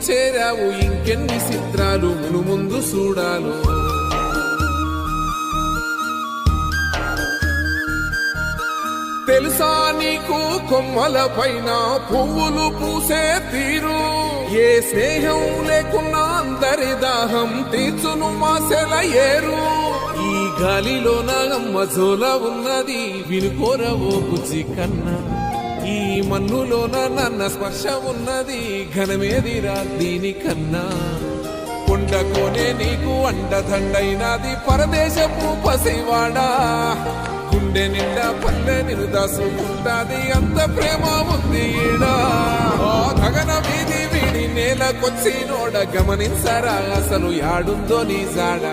చేరావు ఇంకెన్ని చిత్రాలు మును ముందు చూడాలు. తెలుసా నీకు కొమ్మల పైన పువ్వులు పూసే తీరు, ఏ స్నేహం లేకున్నా అందరి దాహం తీర్చును మాసెల ఏరు. ఈ గాలిలో నాగమ్మ జోల ఉన్నది వినుకోరవో బుజ్జి కన్నా, ఈ మన్నులోన నన్న స్పర్శ ఉన్నది ఘనమేదిరా దీనికన్నా. కొండకోనే నీకు అండదండైనది పరదేశపు పసివాడా, గుండె నిండా పల్లె నిన్ను దాసుకుంటాది అంత ప్రేమ ఉంది ఈడా. గగన వీధి వీడి నేలకొచ్చి నోడ గమనించరా అసలు యాడుందో నీ జాడ.